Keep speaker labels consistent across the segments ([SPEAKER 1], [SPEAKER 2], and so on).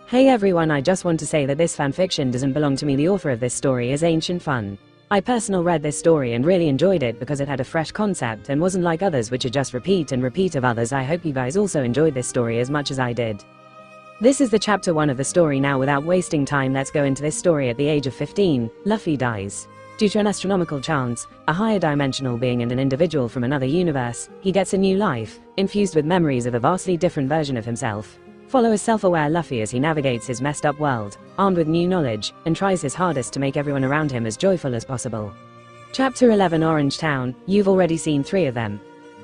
[SPEAKER 1] Hey everyone, I just want to say that this fanfiction doesn't belong to me. The author of this story is Ancient Fun. I personally read this story and really enjoyed it because it had a fresh concept and wasn't like others which are just repeat and repeat of others. I hope you guys also enjoyed this story as much as I did. This is the chapter 1 of the story. Now without wasting time, let's go into this story. At the age of 15, Luffy dies. Due to an astronomical chance, a higher dimensional being and an individual from another universe, he gets a new life, infused with memories of a vastly different version of himself. Follow a self-aware Luffy as he navigates his messed up world, armed with new knowledge, and tries his hardest to make everyone around him as joyful as possible. Chapter 11, Orange Town. You've already seen 3 of them.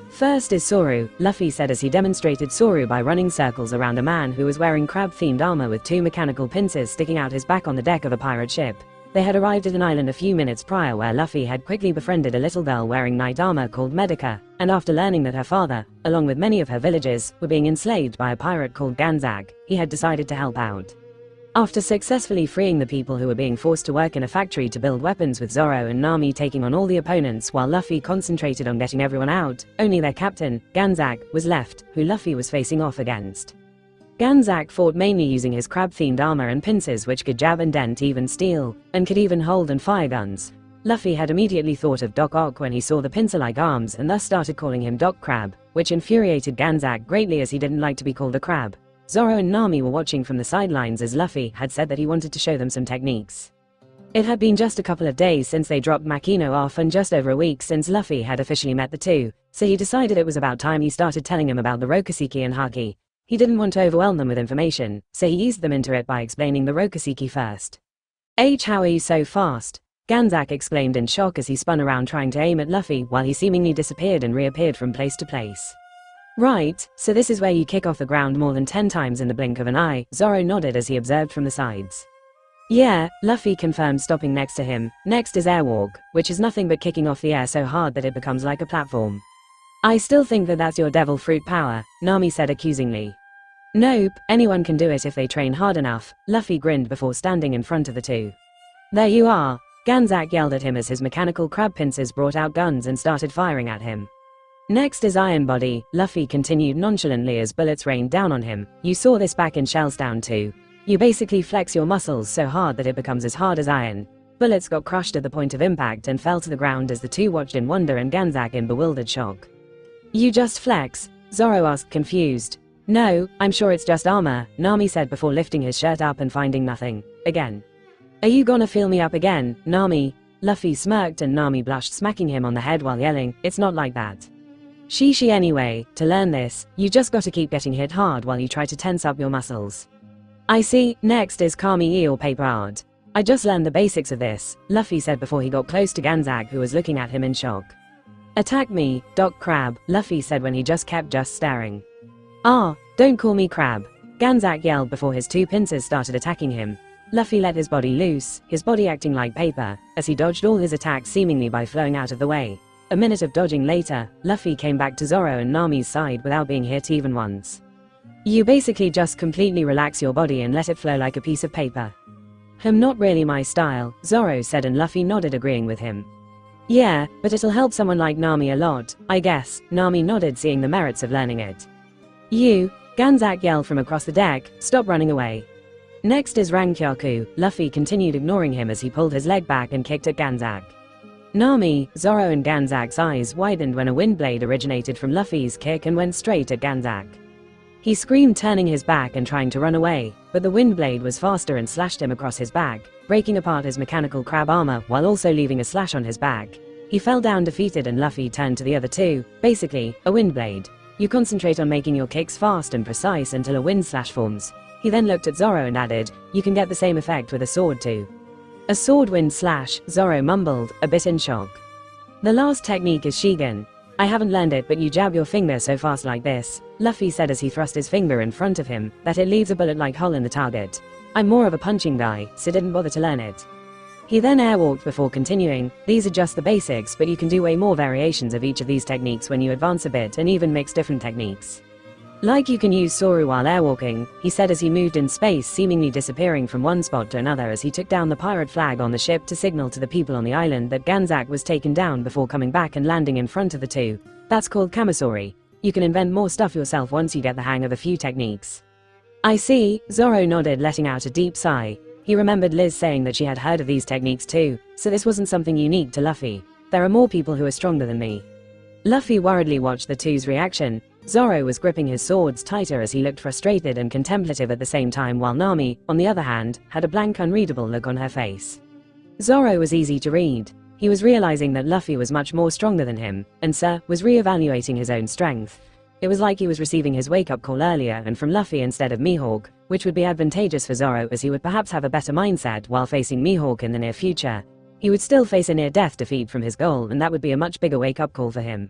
[SPEAKER 1] First is Soru, Luffy said as he demonstrated Soru by running circles around a man who was wearing crab-themed armor with 2 mechanical pincers sticking out his back on the deck of a pirate ship. They had arrived at an island a few minutes prior where Luffy had quickly befriended a little girl wearing knight armor called Medica, and after learning that her father, along with many of her villagers, were being enslaved by a pirate called Ganzag, he had decided to help out. After successfully freeing the people who were being forced to work in a factory to build weapons, with Zoro and Nami taking on all the opponents while Luffy concentrated on getting everyone out, only their captain, Ganzag, was left, who Luffy was facing off against. Ganzag fought mainly using his crab-themed armor and pincers which could jab and dent even steel, and could even hold and fire guns. Luffy had immediately thought of Doc Ock when he saw the pincer-like arms and thus started calling him Doc Crab, which infuriated Ganzag greatly as he didn't like to be called a crab. Zoro and Nami were watching from the sidelines as Luffy had said that he wanted to show them some techniques. It had been just a couple of days since they dropped Makino off and just over a week since Luffy had officially met the two, so he decided it was about time he started telling him about the Rokiseki and Haki. He didn't want to overwhelm them with information, so he eased them into it by explaining the Rokiseki first. How are you so fast? Ganzak exclaimed in shock as he spun around trying to aim at Luffy while he seemingly disappeared and reappeared from place to place. Right, so this is where you kick off the ground more than 10 times in the blink of an eye, Zoro nodded as he observed from the sides. Yeah, Luffy confirmed, stopping next to him. Next is airwalk, which is nothing but kicking off the air so hard that it becomes like a platform. I still think that that's your devil fruit power, Nami said accusingly. Nope, anyone can do it if they train hard enough, Luffy grinned before standing in front of the two. There you are, Ganzak yelled at him as his mechanical crab pincers brought out guns and started firing at him. Next is Iron Body, Luffy continued nonchalantly as bullets rained down on him. You saw this back in Shellstown too. You basically flex your muscles so hard that it becomes as hard as iron. Bullets got crushed at the point of impact and fell to the ground as the two watched in wonder and Ganzak in bewildered shock. You just flex? Zoro asked confused. No, I'm sure it's just armor, Nami said before lifting his shirt up and finding nothing. Again. Are you gonna feel me up again, Nami? Luffy smirked and Nami blushed, smacking him on the head while yelling, it's not like that. Shishi anyway, to learn this, you just gotta keep getting hit hard while you try to tense up your muscles. I see. Next is Kami or paper art. I just learned the basics of this, Luffy said before he got close to Ganzak, who was looking at him in shock. Attack me, Doc Crab, Luffy said when he just kept staring. Ah, don't call me Crab, Ganzak yelled before his 2 pincers started attacking him. Luffy let his body loose, his body acting like paper, as he dodged all his attacks seemingly by flowing out of the way. A minute of dodging later, Luffy came back to Zoro and Nami's side without being hit even once. You basically just completely relax your body and let it flow like a piece of paper. Not really my style, Zoro said and Luffy nodded agreeing with him. Yeah, but it'll help someone like Nami a lot, I guess, Nami nodded seeing the merits of learning it. You, Ganzak yelled from across the deck, stop running away. Next is Rankyaku, Luffy continued ignoring him as he pulled his leg back and kicked at Ganzak. Nami, Zoro and Ganzak's eyes widened when a wind blade originated from Luffy's kick and went straight at Ganzak. He screamed, turning his back and trying to run away, but the wind blade was faster and slashed him across his back, breaking apart his mechanical crab armor while also leaving a slash on his back. He fell down defeated and Luffy turned to the other two. Basically, a wind blade. You concentrate on making your kicks fast and precise until a wind slash forms. He then looked at Zoro and added, you can get the same effect with a sword too. A sword wind slash, Zoro mumbled, a bit in shock. The last technique is Shigen. I haven't learned it, but you jab your finger so fast like this, Luffy said as he thrust his finger in front of him, that it leaves a bullet-like hole in the target. I'm more of a punching guy, so didn't bother to learn it. He then airwalked before continuing, these are just the basics, but you can do way more variations of each of these techniques when you advance a bit and even mix different techniques. Like you can use Soru while airwalking, he said as he moved in space, seemingly disappearing from one spot to another as he took down the pirate flag on the ship to signal to the people on the island that Ganzak was taken down before coming back and landing in front of the two. That's called Kamasori. You can invent more stuff yourself once you get the hang of a few techniques. I see, Zoro nodded, letting out a deep sigh. He remembered Liz saying that she had heard of these techniques too, so this wasn't something unique to Luffy. There are more people who are stronger than me. Luffy worriedly watched the two's reaction. Zoro was gripping his swords tighter as he looked frustrated and contemplative at the same time, while Nami, on the other hand, had a blank, unreadable look on her face. Zoro was easy to read. He was realizing that Luffy was much more stronger than him, and was re-evaluating his own strength. It was like he was receiving his wake-up call earlier and from Luffy instead of Mihawk, which would be advantageous for Zoro as he would perhaps have a better mindset while facing Mihawk in the near future. He would still face a near-death defeat from his goal, and that would be a much bigger wake-up call for him.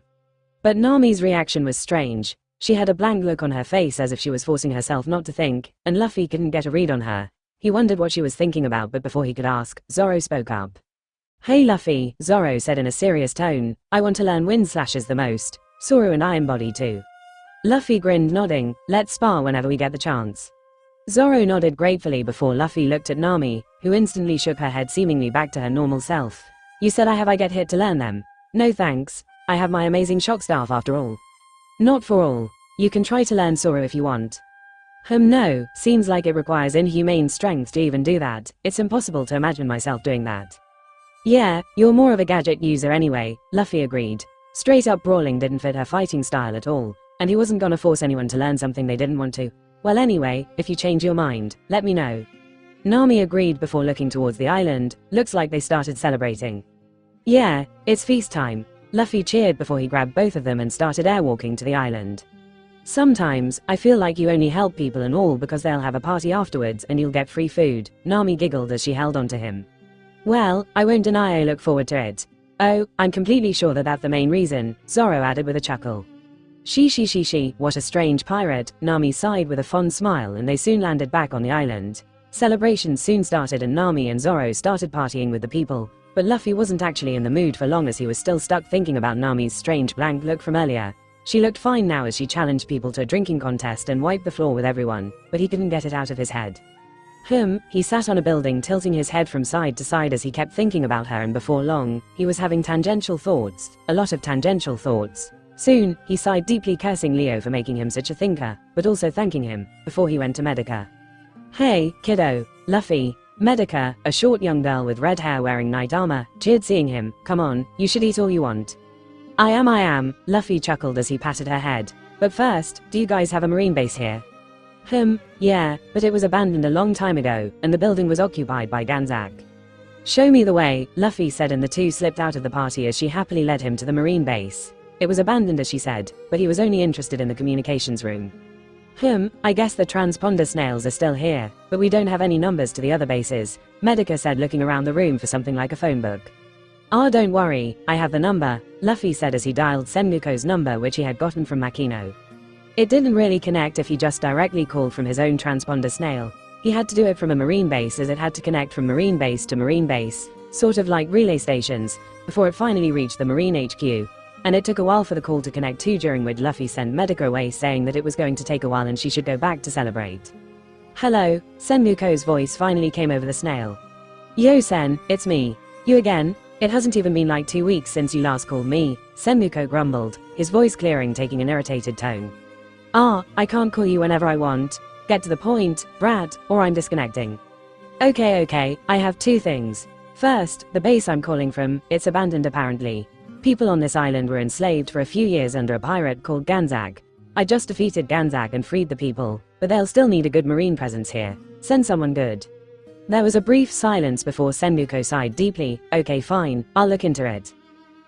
[SPEAKER 1] But Nami's reaction was strange. She had a blank look on her face as if she was forcing herself not to think, and Luffy couldn't get a read on her. He wondered what she was thinking about, but before he could ask, Zoro spoke up. "Hey Luffy," Zoro said in a serious tone, "I want to learn wind slashes the most. Soru and Iron Body too." Luffy grinned, nodding. "Let's spar whenever we get the chance." Zoro nodded gratefully before Luffy looked at Nami, who instantly shook her head, seemingly back to her normal self. "You said I get hit to learn them?" "No thanks. I have my amazing shock staff after all." "Not for all. You can try to learn Soru if you want." No, seems like it requires inhumane strength to even do that. It's impossible to imagine myself doing that." "Yeah, you're more of a gadget user anyway," Luffy agreed. Straight up brawling didn't fit her fighting style at all, and he wasn't gonna force anyone to learn something they didn't want to. "Well anyway, if you change your mind, let me know." Nami agreed before looking towards the island. Looks like they started celebrating. "Yeah, it's feast time." Luffy cheered before he grabbed both of them and started airwalking to the island. "Sometimes, I feel like you only help people and all because they'll have a party afterwards and you'll get free food," Nami giggled as she held onto him. "Well, I won't deny I look forward to it." "Oh, I'm completely sure that that's the main reason," Zoro added with a chuckle. She, what a strange pirate," Nami sighed with a fond smile, and they soon landed back on the island. Celebrations soon started and Nami and Zoro started partying with the people, but Luffy wasn't actually in the mood for long as he was still stuck thinking about Nami's strange blank look from earlier. She looked fine now as she challenged people to a drinking contest and wiped the floor with everyone, but he couldn't get it out of his head. He sat on a building, tilting his head from side to side as he kept thinking about her, and before long, he was having tangential thoughts, a lot of tangential thoughts. Soon, he sighed deeply, cursing Leo for making him such a thinker, but also thanking him, before he went to Medica. "Hey, kiddo." Luffy. Medica, a short young girl with red hair wearing knight armor, cheered seeing him. "Come on, you should eat all you want." I am, Luffy chuckled as he patted her head. "But first, do you guys have a marine base here?" Yeah, but it was abandoned a long time ago, and the building was occupied by Ganzak." "Show me the way," Luffy said, and the two slipped out of the party as she happily led him to the marine base. It was abandoned as she said, but he was only interested in the communications room. I guess the transponder snails are still here, but we don't have any numbers to the other bases," Medica said, looking around the room for something like a phone book. "Ah, don't worry, I have the number," Luffy said as he dialed Sengoku's number, which he had gotten from Makino. It didn't really connect if he just directly called from his own transponder snail. He had to do it from a marine base as it had to connect from marine base to marine base, sort of like relay stations, before it finally reached the marine HQ. And it took a while for the call to connect too, during which Luffy sent Medica away saying that it was going to take a while and she should go back to celebrate. "Hello," Sengoku's voice finally came over the snail. "Yo Sen, it's me. You again? It hasn't even been like 2 weeks since you last called me," Sengoku grumbled, his voice clearing, taking an irritated tone. "Ah, I can't call you whenever I want. Get to the point, brat, or I'm disconnecting." Okay, I have 2 things. First, the base I'm calling from, it's abandoned apparently. People on this island were enslaved for a few years under a pirate called Ganzak. I just defeated Ganzak and freed the people, but they'll still need a good marine presence here. Send someone good." There was a brief silence before Sengoku sighed deeply. "Okay, fine, I'll look into it.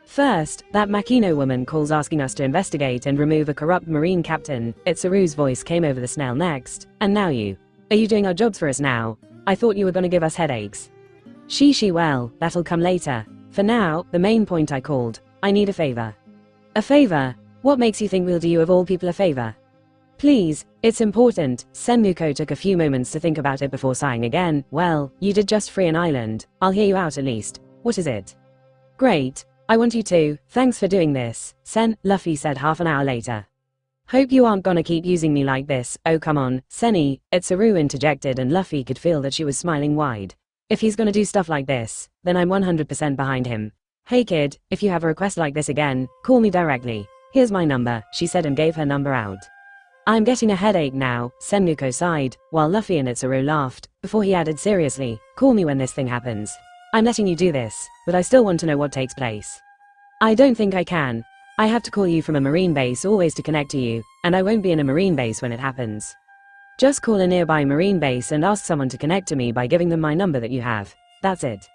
[SPEAKER 1] First, that Makino woman calls asking us to investigate and remove a corrupt marine captain." Itsuru's voice came over the snail next. "And now you. Are you doing our jobs for us now? I thought you were gonna give us headaches." Well, that'll come later. For now, the main point I called. I need a favor." "A favor? What makes you think we'll do you of all people a favor?" "Please, it's important." Sengoku took a few moments to think about it before sighing again. "Well, you did just free an island. I'll hear you out at least. What is it?" "Great. I want you to. Thanks for doing this, Sen," Luffy said half an hour later. "Hope you aren't gonna keep using me like this." "Oh come on, Senny," Itsuru interjected, and Luffy could feel that she was smiling wide. If he's gonna do stuff like this, then I'm 100% behind him. "Hey kid, if you have a request like this again, call me directly. Here's my number," she said and gave her number out. I'm getting a headache now, Sengoku sighed, while Luffy and Itsuru laughed, before he added seriously, call me when this thing happens. I'm letting you do this, but I still want to know what takes place. I don't think I can. I have to call you from a marine base always to connect to you, and I won't be in a marine base when it happens. Just call a nearby marine base and ask someone to connect to me by giving them my number that you have. That's it.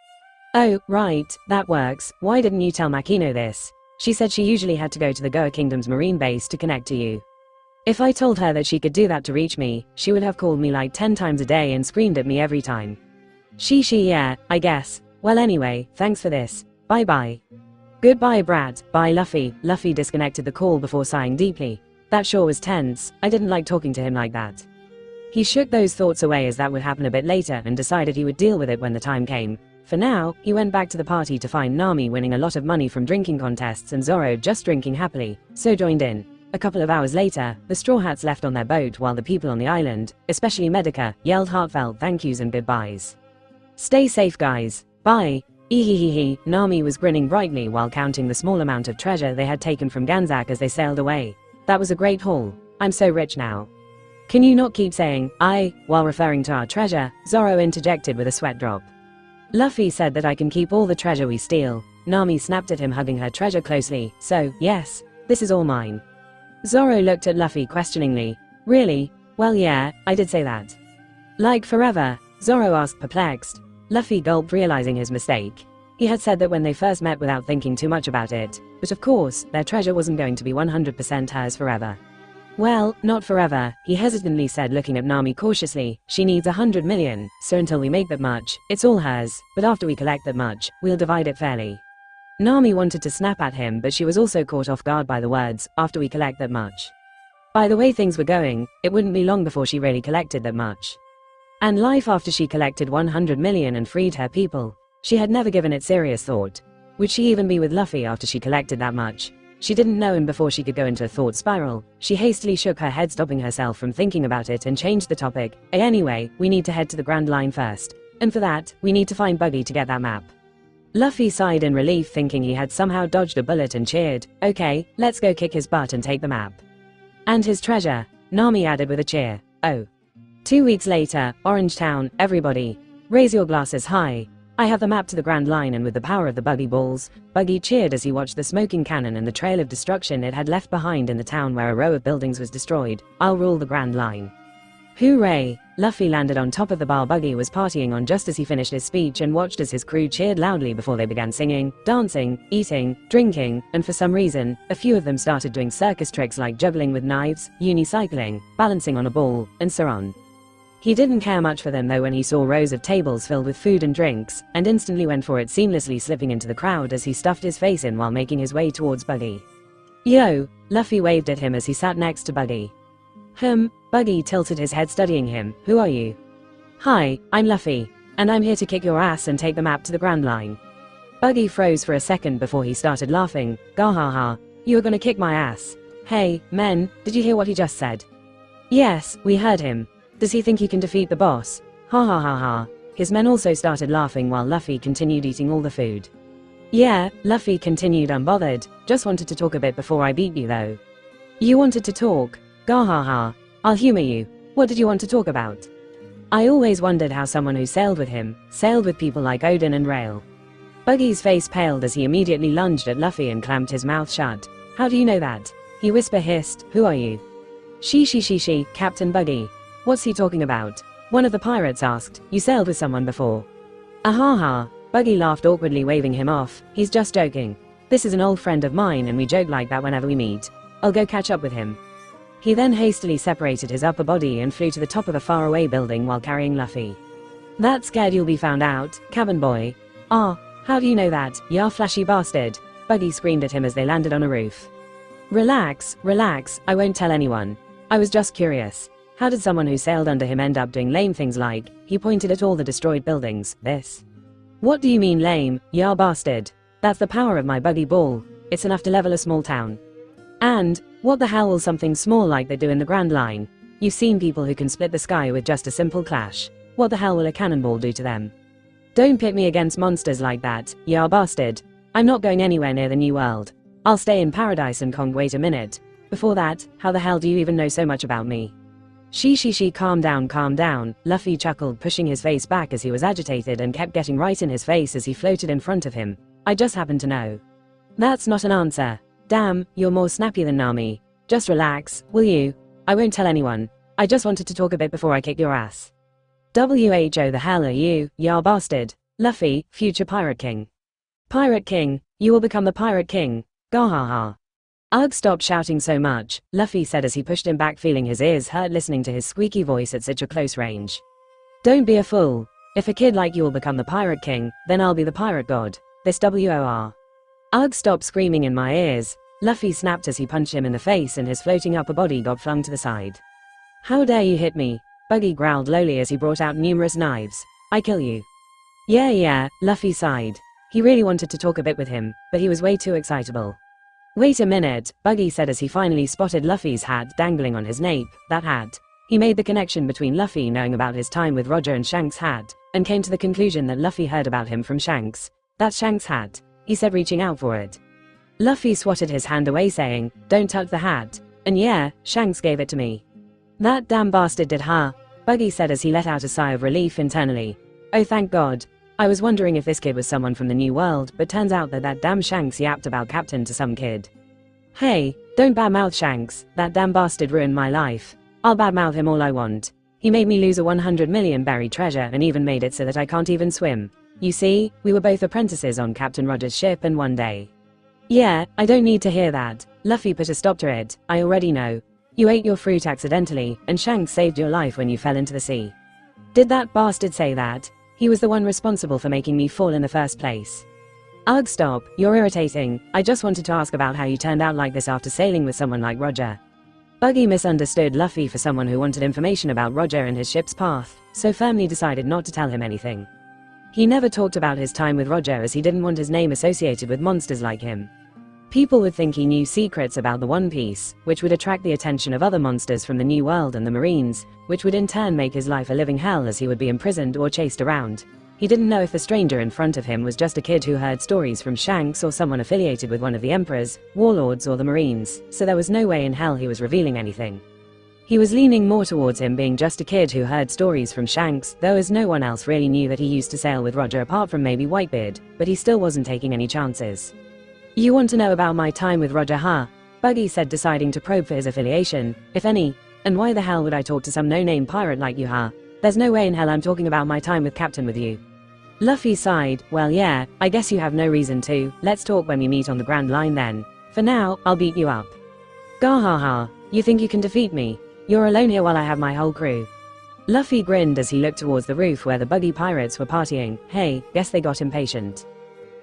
[SPEAKER 1] Oh, right, that works. Why didn't you tell Makino this? She said she usually had to go to the Goa Kingdom's marine base to connect to you. If I told her that she could do that to reach me, she would have called me like 10 times a day and screamed at me every time. Yeah, I guess. Well anyway, thanks for this. Bye bye. Goodbye brat, bye Luffy. Luffy disconnected the call before sighing deeply. That sure was tense, I didn't like talking to him like that. He shook those thoughts away as that would happen a bit later and decided he would deal with it when the time came. For now, he went back to the party to find Nami winning a lot of money from drinking contests and Zoro just drinking happily, so joined in. A couple of hours later, the Straw Hats left on their boat while the people on the island, especially Medica, yelled heartfelt thank yous and goodbyes. Stay safe guys, bye. Ehehehe, Nami was grinning brightly while counting the small amount of treasure they had taken from Ganzak as they sailed away. That was a great haul. I'm so rich now. Can you not keep saying, I, while referring to our treasure? Zoro interjected with a sweat drop. Luffy said that I can keep all the treasure we steal. Nami snapped at him, hugging her treasure closely. So, yes, this is all mine. Zoro looked at Luffy questioningly. Really? Well yeah, I did say that. Like forever? Zoro asked, perplexed. Luffy gulped, realizing his mistake. He had said that when they first met without thinking too much about it, but of course, their treasure wasn't going to be 100% hers forever. Well, not forever, he hesitantly said, looking at Nami cautiously. She needs 100 million, so until we make that much, it's all hers, but after we collect that much, we'll divide it fairly. Nami wanted to snap at him, but she was also caught off guard by the words, after we collect that much. By the way things were going, it wouldn't be long before she really collected that much. And life after she collected 100 million and freed her people. She had never given it serious thought. Would she even be with Luffy after she collected that much? She didn't know him before she could go into a thought spiral. She hastily shook her head, stopping herself from thinking about it, and changed the topic. Anyway, we need to head to the Grand Line first. And for that, we need to find Buggy to get that map. Luffy sighed in relief, thinking he had somehow dodged a bullet, and cheered. Okay, let's go kick his butt and take the map. And his treasure, Nami added with a cheer. Oh. 2 weeks later, Orange Town, everybody. Raise your glasses high. I have the map to the Grand Line, and with the power of the Buggy balls, Buggy cheered as he watched the smoking cannon and the trail of destruction it had left behind in the town where a row of buildings was destroyed. I'll rule the Grand Line. Hooray! Luffy landed on top of the bar Buggy was partying on just as he finished his speech, and watched as his crew cheered loudly before they began singing, dancing, eating, drinking, and for some reason, a few of them started doing circus tricks like juggling with knives, unicycling, balancing on a ball, and so on. He didn't care much for them though when he saw rows of tables filled with food and drinks, and instantly went for it, seamlessly slipping into the crowd as he stuffed his face in while making his way towards Buggy. Yo! Luffy waved at him as he sat next to Buggy. Buggy tilted his head, studying him. Who are you? Hi, I'm Luffy, and I'm here to kick your ass and take the map to the Grand Line. Buggy froze for a second before he started laughing. Gahaha, you're gonna kick my ass. Hey, men, did you hear what he just said? Yes, we heard him. Does he think he can defeat the boss? Ha ha ha ha. His men also started laughing while Luffy continued eating all the food. Yeah, Luffy continued unbothered. Just wanted to talk a bit before I beat you though. You wanted to talk? Gahaha. I'll humor you. What did you want to talk about? I always wondered how someone who sailed with him, sailed with people like Odin and Rail. Buggy's face paled as he immediately lunged at Luffy and clamped his mouth shut. How do you know that? He hissed. Who are you? She, Captain Buggy. What's he talking about? One of the pirates asked. You sailed with someone before. Ahaha. Buggy laughed awkwardly, waving him off. He's just joking. This is an old friend of mine and we joke like that whenever we meet. I'll go catch up with him. He then hastily separated his upper body and flew to the top of a faraway building while carrying Luffy. That scared you'll be found out, cabin boy. Ah, how do you know that, ya flashy bastard? Buggy screamed at him as they landed on a roof. Relax, I won't tell anyone. I was just curious. How did someone who sailed under him end up doing lame things like, he pointed at all the destroyed buildings, this? What do you mean lame, ya bastard? That's the power of my Buggy ball. It's enough to level a small town. And, what the hell will something small like they do in the Grand Line? You've seen people who can split the sky with just a simple clash. What the hell will a cannonball do to them? Don't pit me against monsters like that, ya bastard. I'm not going anywhere near the New World. I'll stay in Paradise and Kong. Wait a minute. Before that, how the hell do you even know so much about me? She, calm down, Luffy chuckled, pushing his face back as he was agitated and kept getting right in his face as he floated in front of him. I just happen to know. That's not an answer. Damn, you're more snappy than Nami. Just relax, will you? I won't tell anyone. I just wanted to talk a bit before I kick your ass. Who the hell are you, ya bastard? Luffy, future Pirate King. Pirate King, you will become the Pirate King. Gahaha. Ugh, stop shouting so much, Luffy said as he pushed him back, feeling his ears hurt listening to his squeaky voice at such a close range. Don't be a fool. If a kid like you will become the Pirate King, then I'll be the Pirate God. This WOR. Ugh, stop screaming in my ears, Luffy snapped as he punched him in the face and his floating upper body got flung to the side. How dare you hit me? Buggy growled lowly as he brought out numerous knives. I kill you. Yeah, Luffy sighed. He really wanted to talk a bit with him, but he was way too excitable. Wait a minute, Buggy said as he finally spotted Luffy's hat dangling on his nape. That hat. He made the connection between Luffy knowing about his time with Roger and Shanks' hat, and came to the conclusion that Luffy heard about him from Shanks. That's Shanks' hat, he said, reaching out for it. Luffy swatted his hand away saying, don't touch the hat. And yeah, Shanks gave it to me. That damn bastard did, huh? Buggy said as he let out a sigh of relief internally. Oh, thank God. I was wondering if this kid was someone from the New World, but turns out that damn Shanks yapped about Captain to some kid. Hey, don't badmouth Shanks, that damn bastard ruined my life. I'll badmouth him all I want. He made me lose a 100 million buried treasure and even made it so that I can't even swim. You see, we were both apprentices on Captain Roger's ship and one day. Yeah, I don't need to hear that. Luffy put a stop to it. I already know. You ate your fruit accidentally, and Shanks saved your life when you fell into the sea. Did that bastard say that? He was the one responsible for making me fall in the first place. Ugh, stop, you're irritating. I just wanted to ask about how you turned out like this after sailing with someone like Roger. Buggy misunderstood Luffy for someone who wanted information about Roger and his ship's path, so firmly decided not to tell him anything. He never talked about his time with Roger as he didn't want his name associated with monsters like him. People would think he knew secrets about the One Piece, which would attract the attention of other monsters from the New World and the Marines, which would in turn make his life a living hell as he would be imprisoned or chased around. He didn't know if the stranger in front of him was just a kid who heard stories from Shanks or someone affiliated with one of the emperors, warlords or the Marines, so there was no way in hell he was revealing anything. He was leaning more towards him being just a kid who heard stories from Shanks, though as no one else really knew that he used to sail with Roger apart from maybe Whitebeard, but he still wasn't taking any chances. You want to know about my time with Roger, huh? Buggy said, deciding to probe for his affiliation, if any. And why the hell would I talk to some no-name pirate like you, huh? There's no way in hell I'm talking about my time with Captain with you. Luffy sighed. Well, yeah, I guess you have no reason to. Let's talk when we meet on the Grand Line then. For now, I'll beat you up. Gahaha, you think you can defeat me? You're alone here while I have my whole crew. Luffy grinned as he looked towards the roof where the buggy pirates were partying. Hey, guess they got impatient.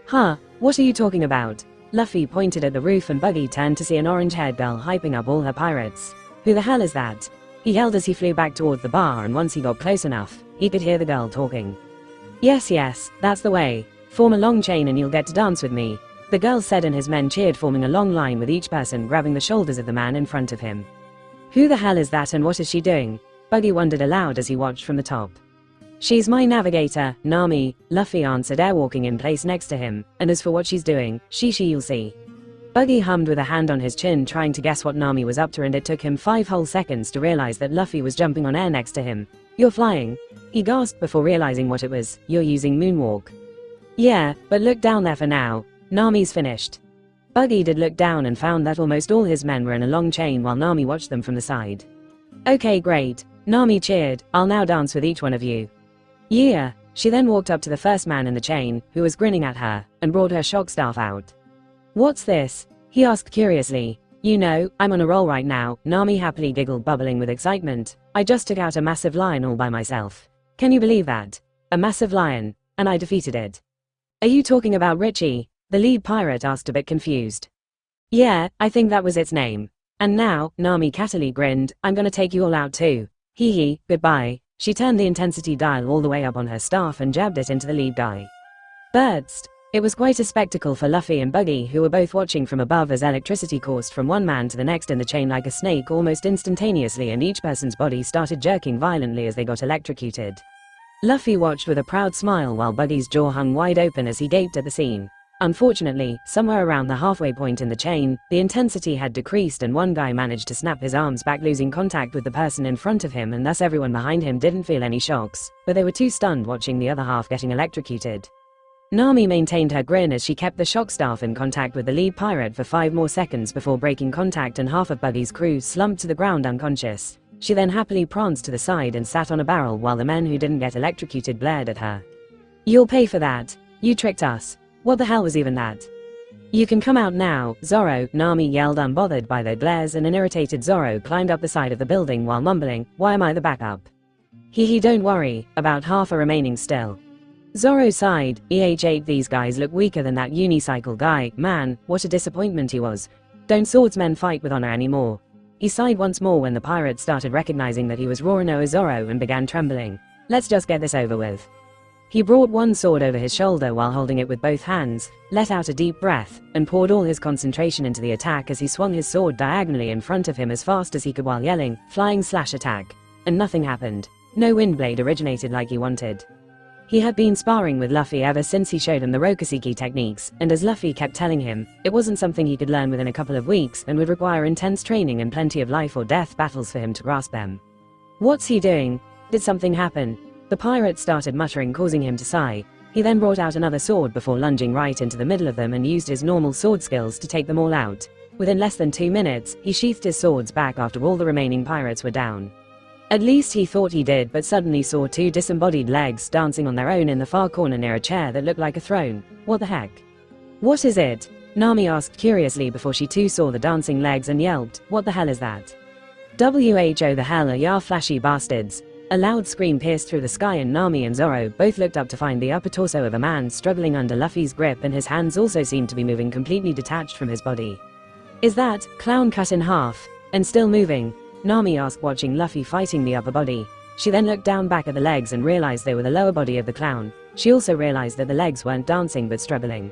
[SPEAKER 1] Huh, what are you talking about? Luffy pointed at the roof and Buggy turned to see an orange-haired girl hyping up all her pirates. Who the hell is that? He yelled as he flew back towards the bar, and once he got close enough, he could hear the girl talking. Yes, that's the way. Form a long chain and you'll get to dance with me. The girl said, and his men cheered, forming a long line with each person grabbing the shoulders of the man in front of him. Who the hell is that and what is she doing? Buggy wondered aloud as he watched from the top. She's my navigator, Nami, Luffy answered, airwalking in place next to him, and as for what she's doing, she you'll see. Buggy hummed with a hand on his chin trying to guess what Nami was up to, and it took him 5 whole seconds to realize that Luffy was jumping on air next to him. You're flying? He gasped before realizing what it was. You're using moonwalk. Yeah, but look down there for now. Nami's finished. Buggy did look down and found that almost all his men were in a long chain while Nami watched them from the side. Okay, great. Nami cheered. I'll now dance with each one of you. Yeah. She then walked up to the first man in the chain, who was grinning at her, and brought her shock staff out. What's this? He asked curiously. You know, I'm on a roll right now, Nami happily giggled, bubbling with excitement. I just took out a massive lion all by myself. Can you believe that? A massive lion, and I defeated it. Are you talking about Richie? The lead pirate asked, a bit confused. Yeah, I think that was its name. And now, Nami cattily grinned, I'm gonna take you all out too. Hee hee, goodbye. She turned the intensity dial all the way up on her staff and jabbed it into the lead guy. Burst. It was quite a spectacle for Luffy and Buggy, who were both watching from above as electricity coursed from one man to the next in the chain like a snake almost instantaneously, and each person's body started jerking violently as they got electrocuted. Luffy watched with a proud smile while Buggy's jaw hung wide open as he gaped at the scene. Unfortunately, somewhere around the halfway point in the chain, the intensity had decreased and one guy managed to snap his arms back, losing contact with the person in front of him, and thus everyone behind him didn't feel any shocks, but they were too stunned watching the other half getting electrocuted. Nami maintained her grin as she kept the shock staff in contact with the lead pirate for 5 more seconds before breaking contact, and half of Buggy's crew slumped to the ground unconscious. She then happily pranced to the side and sat on a barrel while the men who didn't get electrocuted glared at her. "You'll pay for that. You tricked us. What the hell was even that?" "You can come out now, Zoro," Nami yelled, unbothered by their glares, and an irritated Zoro climbed up the side of the building while mumbling, "Why am I the backup?" "Hee, don't worry, about half are remaining still." Zoro sighed. These guys look weaker than that unicycle guy. Man, what a disappointment he was. Don't swordsmen fight with honor anymore? He sighed once more when the pirate started recognizing that he was Roronoa Zoro and began trembling. "Let's just get this over with." He brought one sword over his shoulder while holding it with both hands, let out a deep breath, and poured all his concentration into the attack as he swung his sword diagonally in front of him as fast as he could while yelling, "Flying slash attack." And nothing happened. No wind blade originated like he wanted. He had been sparring with Luffy ever since he showed him the Rokiseki techniques, and as Luffy kept telling him, it wasn't something he could learn within a couple of weeks and would require intense training and plenty of life or death battles for him to grasp them. What's he doing? Did something happen? The pirate started muttering, causing him to sigh. He then brought out another sword before lunging right into the middle of them and used his normal sword skills to take them all out. Within less than 2 minutes, he sheathed his swords back after all the remaining pirates were down. At least he thought he did, but suddenly saw 2 disembodied legs dancing on their own in the far corner near a chair that looked like a throne. What the heck? "What is it?" Nami asked curiously before she too saw the dancing legs and yelped, "What the hell is that?" "Who the hell are ya flashy bastards?" A loud scream pierced through the sky, and Nami and Zoro both looked up to find the upper torso of a man struggling under Luffy's grip, and his hands also seemed to be moving completely detached from his body. "Is that clown cut in half and still moving?" Nami asked, watching Luffy fighting the upper body. She then looked down back at the legs and realized they were the lower body of the clown. She also realized that the legs weren't dancing but struggling.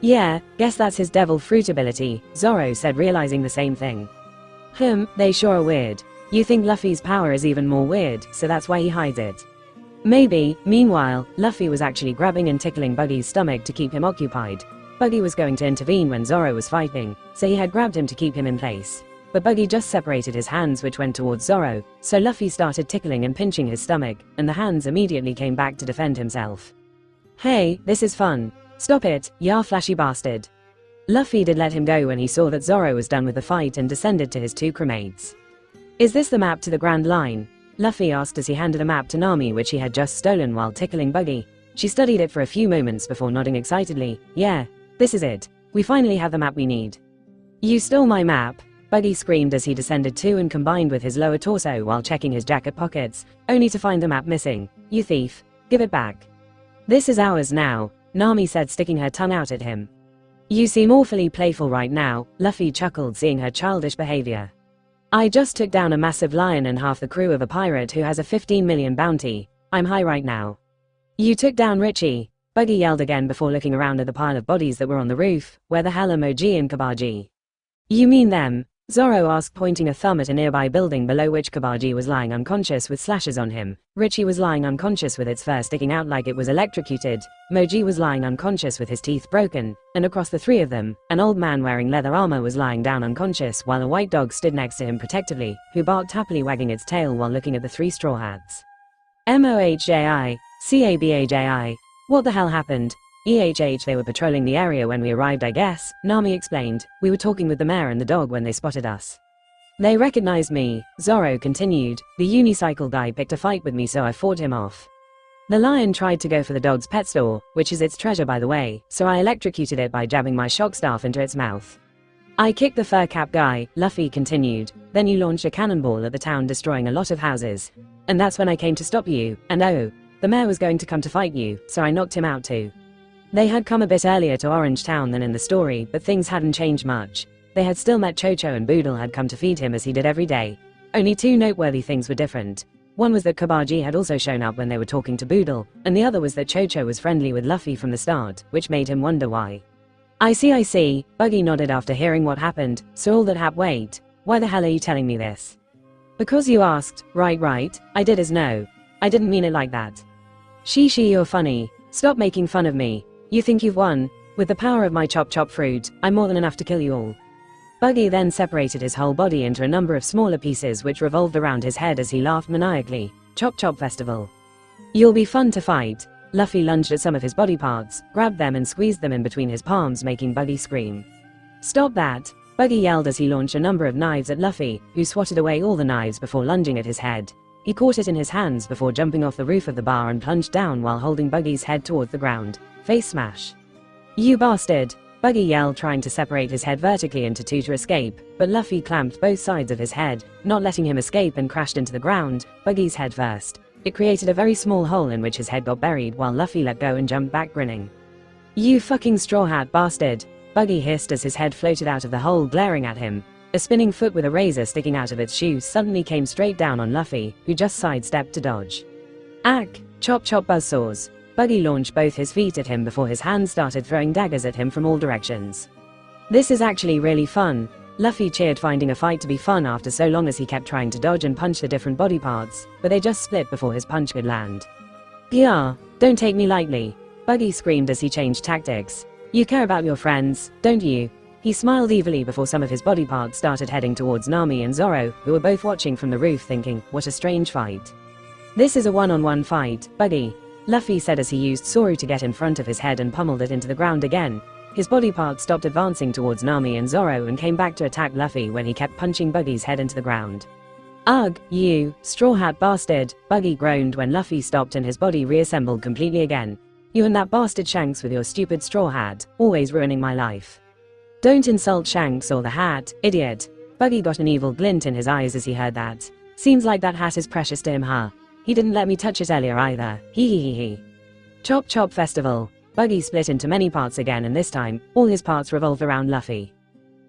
[SPEAKER 1] "Yeah, guess that's his devil fruit ability," Zoro said, realizing the same thing. They sure are weird. You think Luffy's power is even more weird, so that's why he hides it. Maybe. Meanwhile, Luffy was actually grabbing and tickling Buggy's stomach to keep him occupied. Buggy was going to intervene when Zoro was fighting, so he had grabbed him to keep him in place. But Buggy just separated his hands, which went towards Zoro, so Luffy started tickling and pinching his stomach, and the hands immediately came back to defend himself. "Hey, this is fun. Stop it, ya flashy bastard." Luffy did let him go when he saw that Zoro was done with the fight and descended to his 2 crewmates. "Is this the map to the Grand Line?" Luffy asked as he handed a map to Nami, which he had just stolen while tickling Buggy. She studied it for a few moments before nodding excitedly. "Yeah, this is it. We finally have the map we need." "You stole my map," Buggy screamed as he descended to and combined with his lower torso while checking his jacket pockets, only to find the map missing. "You thief. Give it back." "This is ours now," Nami said, sticking her tongue out at him. "You seem awfully playful right now," Luffy chuckled, seeing her childish behavior. "I just took down a massive lion and half the crew of a pirate who has a 15 million bounty. I'm high right now." "You took down Richie," Buggy yelled again before looking around at the pile of bodies that were on the roof. "Where the hell are Moji and Kabaji?" "You mean them?" Zoro asked, pointing a thumb at a nearby building below which Kabaji was lying unconscious with slashes on him. Richie was lying unconscious with its fur sticking out like it was electrocuted. Moji was lying unconscious with his teeth broken, and across the 3 of them, an old man wearing leather armor was lying down unconscious while a white dog stood next to him protectively, who barked happily, wagging its tail while looking at the 3 straw hats. "Mohji, Cabaji. What the hell happened?" They were patrolling the area when we arrived, I guess," Nami explained. "We were talking with the mayor and the dog when they spotted us. They recognized me," Zoro continued. "The unicycle guy picked a fight with me, so I fought him off. The lion tried to go for the dog's pet store, which is its treasure by the way, so I electrocuted it by jabbing my shock staff into its mouth. I kicked the fur cap guy," Luffy continued. "Then you launched a cannonball at the town, destroying a lot of houses. And that's when I came to stop you, and oh, the mayor was going to come to fight you, so I knocked him out too." They had come a bit earlier to Orange Town than in the story, but things hadn't changed much. They had still met Chocho, and Boodle had come to feed him as he did every day. Only 2 noteworthy things were different. One was that Kabaji had also shown up when they were talking to Boodle, and the other was that Chocho was friendly with Luffy from the start, which made him wonder why. I see, Buggy nodded after hearing what happened. "So all that wait, why the hell are you telling me this?" "Because you asked, right, I did as no. I didn't mean it like that." She, you're funny. Stop making fun of me. You think you've won? With the power of my chop chop fruit, I'm more than enough to kill you all. Buggy then separated his whole body into a number of smaller pieces which revolved around his head as he laughed maniacally. Chop chop festival. You'll be fun to fight. Luffy lunged at some of his body parts, grabbed them and squeezed them in between his palms, making Buggy scream. Stop that! Buggy yelled as he launched a number of knives at Luffy, who swatted away all the knives before lunging at his head. He caught it in his hands before jumping off the roof of the bar and plunged down while holding Buggy's head towards the ground. Face smash. You bastard! Buggy yelled, trying to separate his head vertically into two to escape, but Luffy clamped both sides of his head, not letting him escape, and crashed into the ground, Buggy's head first. It created a very small hole in which his head got buried while Luffy let go and jumped back grinning. You fucking straw hat bastard! Buggy hissed as his head floated out of the hole, glaring at him. A spinning foot with a razor sticking out of its shoe suddenly came straight down on Luffy, who just sidestepped to dodge. Ack! Chop chop buzzsaws! Buggy launched both his feet at him before his hands started throwing daggers at him from all directions. This is actually really fun. Luffy cheered, finding a fight to be fun after so long as he kept trying to dodge and punch the different body parts, but they just split before his punch could land. Yeah, don't take me lightly. Buggy screamed as he changed tactics. You care about your friends, don't you? He smiled evilly before some of his body parts started heading towards Nami and Zoro, who were both watching from the roof thinking, what a strange fight. This is a one-on-one fight, Buggy, Luffy said as he used Zoro to get in front of his head and pummeled it into the ground again. His body parts stopped advancing towards Nami and Zoro and came back to attack Luffy when he kept punching Buggy's head into the ground. Ugh, you, straw hat bastard, Buggy groaned when Luffy stopped and his body reassembled completely again. You and that bastard Shanks with your stupid straw hat, always ruining my life. Don't insult Shanks or the hat, idiot. Buggy got an evil glint in his eyes as he heard that. Seems like that hat is precious to him, huh? He didn't let me touch it earlier either. Hee. Chop chop festival. Buggy split into many parts again, and this time, all his parts revolved around Luffy.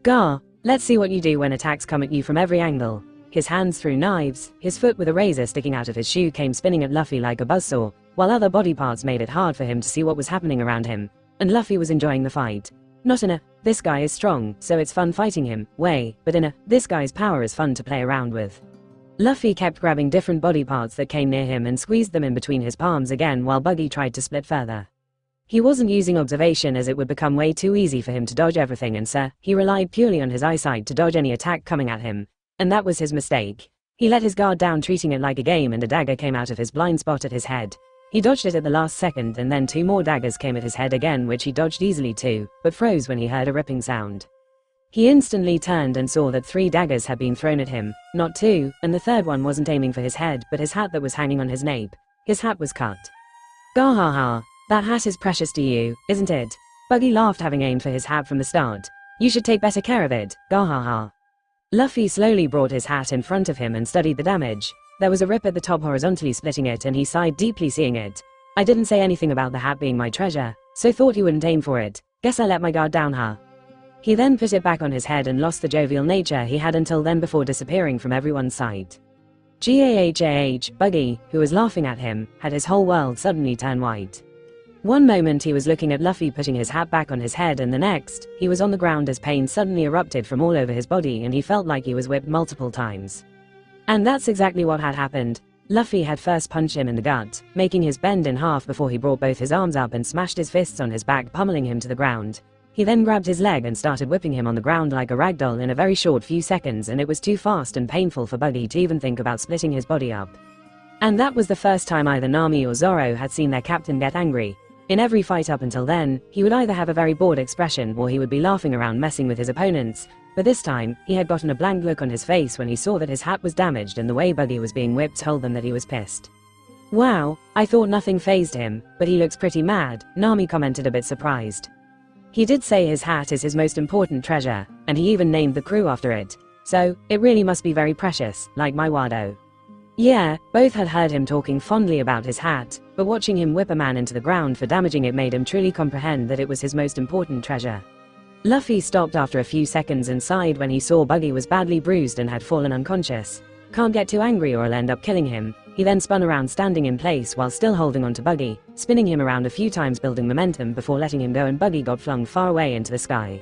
[SPEAKER 1] Gah, let's see what you do when attacks come at you from every angle. His hands threw knives, his foot with a razor sticking out of his shoe came spinning at Luffy like a buzzsaw, while other body parts made it hard for him to see what was happening around him. And Luffy was enjoying the fight. Not in a, this guy is strong, so it's fun fighting him, way, but in a, this guy's power is fun to play around with. Luffy kept grabbing different body parts that came near him and squeezed them in between his palms again while Buggy tried to split further. He wasn't using observation as it would become way too easy for him to dodge everything, and so he relied purely on his eyesight to dodge any attack coming at him. And that was his mistake. He let his guard down, treating it like a game, and a dagger came out of his blind spot at his head. He dodged it at the last second, and then two more daggers came at his head again, which he dodged easily too, but froze when he heard a ripping sound. He instantly turned and saw that 3 daggers had been thrown at him, not 2, and the third one wasn't aiming for his head but his hat that was hanging on his nape. His hat was cut. Gahaha, that hat is precious to you, isn't it? Buggy laughed, having aimed for his hat from the start. You should take better care of it, gahaha. Luffy slowly brought his hat in front of him and studied the damage. There was a rip at the top horizontally splitting it, and he sighed deeply seeing it. I didn't say anything about the hat being my treasure, so thought he wouldn't aim for it. Guess I let my guard down, huh? He then put it back on his head and lost the jovial nature he had until then before disappearing from everyone's sight. Gahah, Buggy, who was laughing at him, had his whole world suddenly turn white. One moment he was looking at Luffy putting his hat back on his head, and the next, he was on the ground as pain suddenly erupted from all over his body and he felt like he was whipped multiple times. And that's exactly what had happened. Luffy had first punched him in the gut, making his bend in half before he brought both his arms up and smashed his fists on his back, pummeling him to the ground. He then grabbed his leg and started whipping him on the ground like a ragdoll in a very short few seconds, and it was too fast and painful for Buggy to even think about splitting his body up. And that was the first time either Nami or Zoro had seen their captain get angry. In every fight up until then, he would either have a very bored expression or he would be laughing around messing with his opponents, but this time, he had gotten a blank look on his face when he saw that his hat was damaged, and the way Buggy was being whipped told them that he was pissed. Wow, I thought nothing fazed him, but he looks pretty mad, Nami commented, a bit surprised. He did say his hat is his most important treasure, and he even named the crew after it. So, it really must be very precious, like my Wado. Yeah, both had heard him talking fondly about his hat, but watching him whip a man into the ground for damaging it made him truly comprehend that it was his most important treasure. Luffy stopped after a few seconds and sighed when he saw Buggy was badly bruised and had fallen unconscious. Can't get too angry or I'll end up killing him. He then spun around, standing in place while still holding onto Buggy, spinning him around a few times, building momentum before letting him go, and Buggy got flung far away into the sky.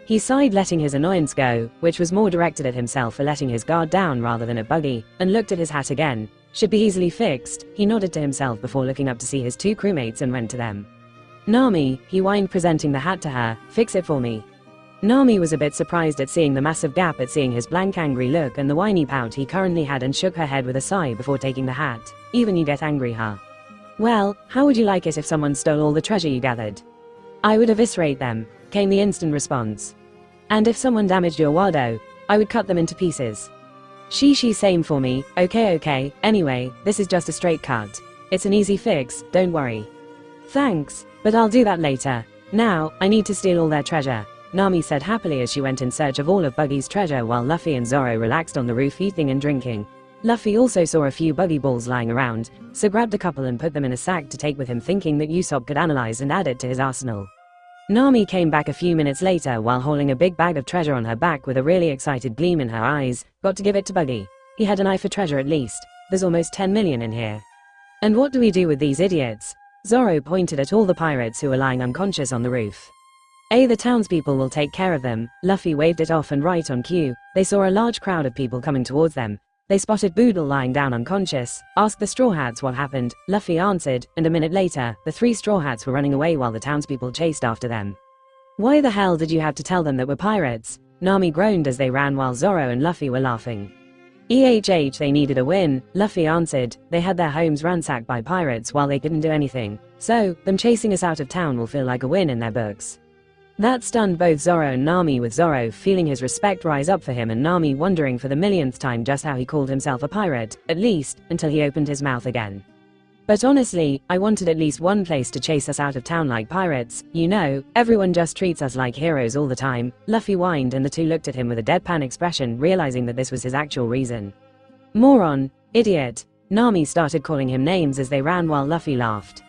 [SPEAKER 1] He sighed, letting his annoyance go, which was more directed at himself for letting his guard down rather than at Buggy, and looked at his hat again. Should be easily fixed, he nodded to himself before looking up to see his 2 crewmates and went to them. Nami, he whined, presenting the hat to her. Fix it for me. Nami was a bit surprised at seeing the massive gap, at seeing his blank angry look and the whiny pout he currently had, and shook her head with a sigh before taking the hat. Even you get angry, huh? Well, how would you like it if someone stole all the treasure you gathered? I would eviscerate them, came the instant response. And if someone damaged your Wado, I would cut them into pieces. She same for me. Okay, anyway, this is just a straight cut. It's an easy fix, don't worry. Thanks, but I'll do that later. Now, I need to steal all their treasure, Nami said happily as she went in search of all of Buggy's treasure, while Luffy and Zoro relaxed on the roof eating and drinking. Luffy also saw a few Buggy balls lying around, so grabbed a couple and put them in a sack to take with him, thinking that Usopp could analyze and add it to his arsenal. Nami came back a few minutes later while hauling a big bag of treasure on her back with a really excited gleam in her eyes. Got to give it to Buggy. He had an eye for treasure at least. There's almost 10 million in here. And what do we do with these idiots? Zoro pointed at all the pirates who were lying unconscious on the roof. The townspeople will take care of them. Luffy waved it off, and right on cue, they saw a large crowd of people coming towards them. They spotted Boodle lying down unconscious, asked the Straw Hats what happened. Luffy answered, and a minute later, the 3 Straw Hats were running away while the townspeople chased after them. Why the hell did you have to tell them that we're pirates? Nami groaned as they ran while Zoro and Luffy were laughing. They needed a win, Luffy answered. They had their homes ransacked by pirates while they couldn't do anything, so them chasing us out of town will feel like a win in their books. That stunned both Zoro and Nami, with Zoro feeling his respect rise up for him and Nami wondering for the millionth time just how he called himself a pirate, at least, until he opened his mouth again. But honestly, I wanted at least one place to chase us out of town like pirates. You know, everyone just treats us like heroes all the time, Luffy whined, and the two looked at him with a deadpan expression, realizing that this was his actual reason. Moron, idiot. Nami started calling him names as they ran while Luffy laughed.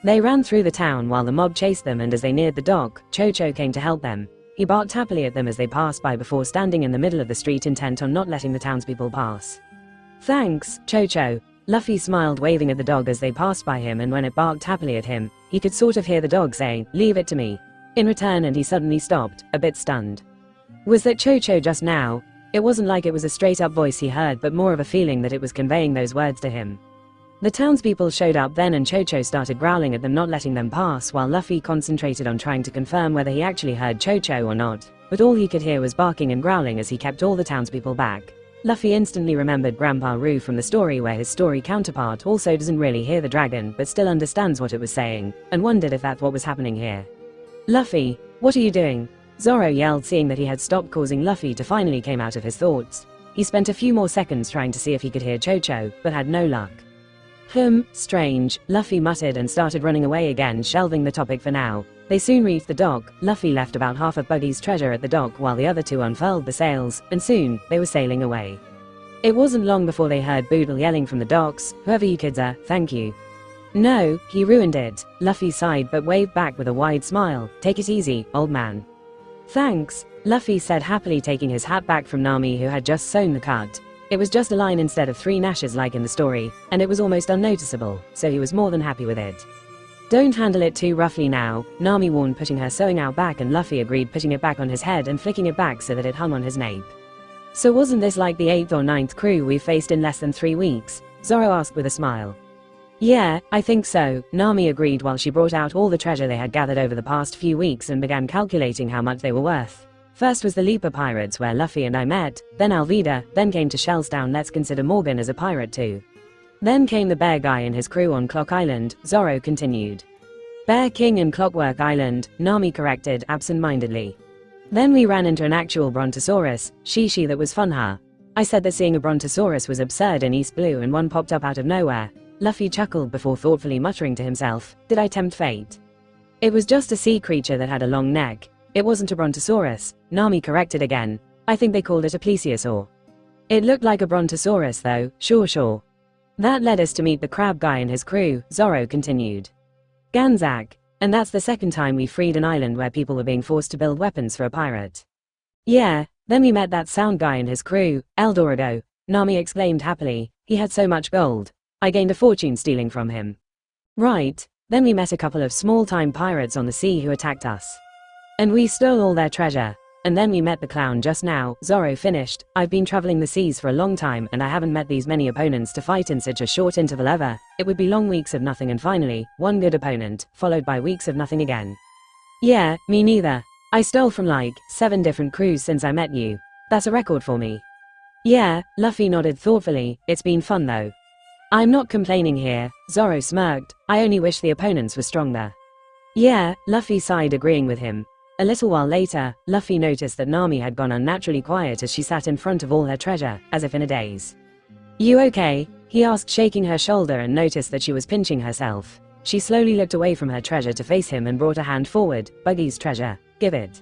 [SPEAKER 1] They ran through the town while the mob chased them, and as they neared the dock, Cho came to help them. He barked happily at them as they passed by before standing in the middle of the street, intent on not letting the townspeople pass. Thanks, Cho. Luffy smiled, waving at the dog as they passed by him, and when it barked happily at him, he could sort of hear the dog saying, "Leave it to me," in return, and he suddenly stopped, a bit stunned. Was that Cho just now? It wasn't like it was a straight-up voice he heard, but more of a feeling that it was conveying those words to him. The townspeople showed up then, and Cho started growling at them, not letting them pass, while Luffy concentrated on trying to confirm whether he actually heard Cho or not, but all he could hear was barking and growling as he kept all the townspeople back. Luffy instantly remembered Grandpa Roo from the story, where his story counterpart also doesn't really hear the dragon but still understands what it was saying, and wondered if that's what was happening here. Luffy, what are you doing? Zoro yelled, seeing that he had stopped, causing Luffy to finally came out of his thoughts. He spent a few more seconds trying to see if he could hear Cho, but had no luck. Strange, Luffy muttered and started running away again, shelving the topic for now. They soon reached the dock. Luffy left about half of Buggy's treasure at the dock while the other two unfurled the sails, and soon, they were sailing away. It wasn't long before they heard Boodle yelling from the docks, "Whoever you kids are, thank you." No, he ruined it. Luffy sighed but waved back with a wide smile. Take it easy, old man. Thanks, Luffy said happily, taking his hat back from Nami, who had just sewn the cut. It was just a line instead of 3 gnashes like in the story, and it was almost unnoticeable, so he was more than happy with it. Don't handle it too roughly now, Nami warned, putting her sewing out back, and Luffy agreed, putting it back on his head and flicking it back so that it hung on his nape. So wasn't this like the 8th or 9th crew we've faced in less than 3 weeks? Zoro asked with a smile. Yeah, I think so, Nami agreed while she brought out all the treasure they had gathered over the past few weeks and began calculating how much they were worth. First was the Leaper Pirates, where Luffy and I met, then Alvida, then came to Shellstown. Let's consider Morgan as a pirate too. Then came the Bear Guy and his crew on Clock Island, Zoro continued. Bear King and Clockwork Island, Nami corrected absent-mindedly. Then we ran into an actual Brontosaurus, Shishi, that was fun, huh? I said that seeing a Brontosaurus was absurd in East Blue, and one popped up out of nowhere. Luffy chuckled before thoughtfully muttering to himself, did I tempt fate? It was just a sea creature that had a long neck. It wasn't a Brontosaurus, Nami corrected again. I think they called it a plesiosaur. It looked like a Brontosaurus though, sure. That led us to meet the Crab Guy and his crew, Zoro continued. Ganzak, and that's the second time we freed an island where people were being forced to build weapons for a pirate. Yeah, then we met that Sound Guy and his crew, Eldorado, Nami exclaimed happily. He had so much gold. I gained a fortune stealing from him. Right, then we met a couple of small-time pirates on the sea who attacked us. And we stole all their treasure. And then we met the clown just now, Zoro finished. I've been traveling the seas for a long time and I haven't met these many opponents to fight in such a short interval ever. It would be long weeks of nothing and finally, one good opponent, followed by weeks of nothing again. Yeah, me neither. I stole from like 7 different crews since I met you. That's a record for me. Yeah, Luffy nodded thoughtfully, it's been fun though. I'm not complaining here, Zoro smirked, I only wish the opponents were stronger. Yeah, Luffy sighed agreeing with him. A little while later, Luffy noticed that Nami had gone unnaturally quiet as she sat in front of all her treasure, as if in a daze. You okay? He asked, shaking her shoulder, and noticed that she was pinching herself. She slowly looked away from her treasure to face him and brought a hand forward. Buggy's treasure. Give it.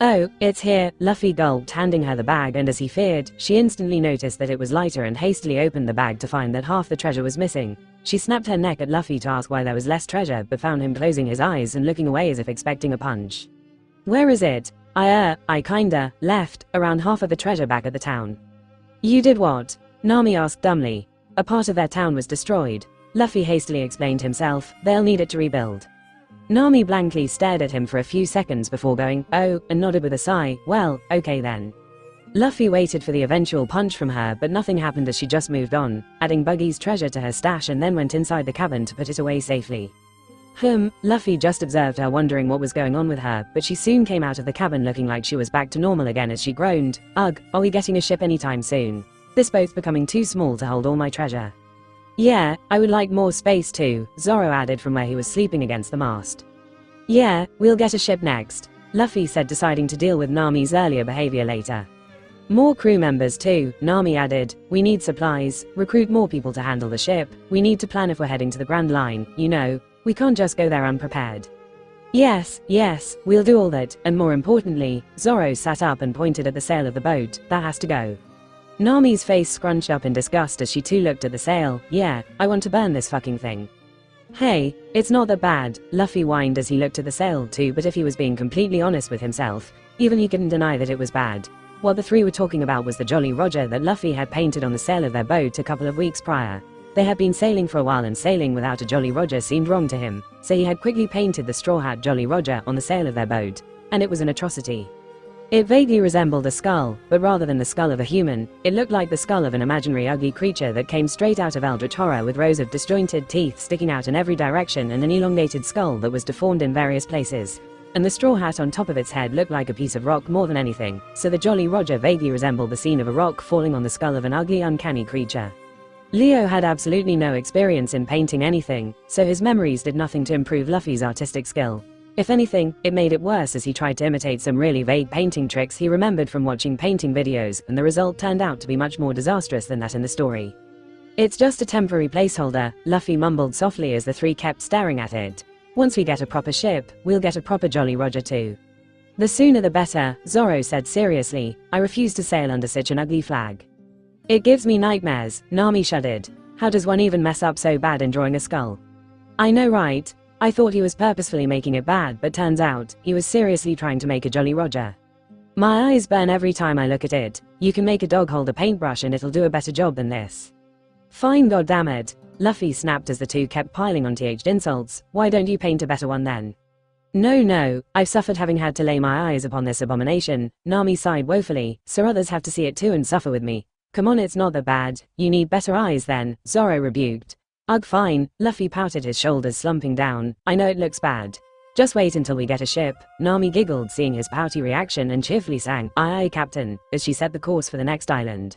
[SPEAKER 1] Oh, it's here, Luffy gulped, handing her the bag, and as he feared, she instantly noticed that it was lighter and hastily opened the bag to find that half the treasure was missing. She snapped her neck at Luffy to ask why there was less treasure, but found him closing his eyes and looking away as if expecting a punch. Where is it? I kinda left around half of the treasure back at the town. You did what? Nami asked dumbly. A part of their town was destroyed. Luffy hastily explained himself, they'll need it to rebuild. Nami blankly stared at him for a few seconds before going, oh, and nodded with a sigh, well, okay then. Luffy waited for the eventual punch from her, but nothing happened as she just moved on, adding Buggy's treasure to her stash and then went inside the cabin to put it away safely. Luffy just observed her wondering what was going on with her, but she soon came out of the cabin looking like she was back to normal again as she groaned, ugh, are we getting a ship anytime soon? This boat's becoming too small to hold all my treasure. Yeah, I would like more space too, Zoro added from where he was sleeping against the mast. Yeah, we'll get a ship next, Luffy said, deciding to deal with Nami's earlier behavior later. More crew members too, Nami added, we need supplies, recruit more people to handle the ship, we need to plan if we're heading to the Grand Line, you know, we can't just go there unprepared. Yes, we'll do all that, and more importantly, Zoro sat up and pointed at the sail of the boat, that has to go. Nami's face scrunched up in disgust as she too looked at the sail, yeah, I want to burn this fucking thing. Hey, it's not that bad, Luffy whined as he looked at the sail too, but if he was being completely honest with himself, even he couldn't deny that it was bad. What the three were talking about was the Jolly Roger that Luffy had painted on the sail of their boat a couple of weeks prior. They had been sailing for a while and sailing without a Jolly Roger seemed wrong to him, so he had quickly painted the Straw Hat Jolly Roger on the sail of their boat, and it was an atrocity. It vaguely resembled a skull, but rather than the skull of a human, it looked like the skull of an imaginary ugly creature that came straight out of eldritch horror, with rows of disjointed teeth sticking out in every direction and an elongated skull that was deformed in various places. And the straw hat on top of its head looked like a piece of rock more than anything, so the Jolly Roger vaguely resembled the scene of a rock falling on the skull of an ugly, uncanny creature. Leo had absolutely no experience in painting anything, so his memories did nothing to improve Luffy's artistic skill. If anything, it made it worse as he tried to imitate some really vague painting tricks he remembered from watching painting videos, and the result turned out to be much more disastrous than that in the story. It's just a temporary placeholder, Luffy mumbled softly as the three kept staring at it. Once we get a proper ship, we'll get a proper Jolly Roger too. The sooner the better, Zoro said seriously, I refuse to sail under such an ugly flag. It gives me nightmares, Nami shuddered. How does one even mess up so bad in drawing a skull? I know, right? I thought he was purposefully making it bad, but turns out, he was seriously trying to make a Jolly Roger. My eyes burn every time I look at it. You can make a dog hold a paintbrush and it'll do a better job than this. Fine, goddammit, Luffy snapped as the two kept piling on th insults. Why don't you paint a better one then? No, I've suffered having had to lay my eyes upon this abomination, Nami sighed woefully, so others have to see it too and suffer with me. Come on, it's not that bad, you need better eyes then, Zoro rebuked. Ugh, fine, Luffy pouted, his shoulders slumping down, I know it looks bad. Just wait until we get a ship, Nami giggled seeing his pouty reaction and cheerfully sang, aye aye captain, as she set the course for the next island.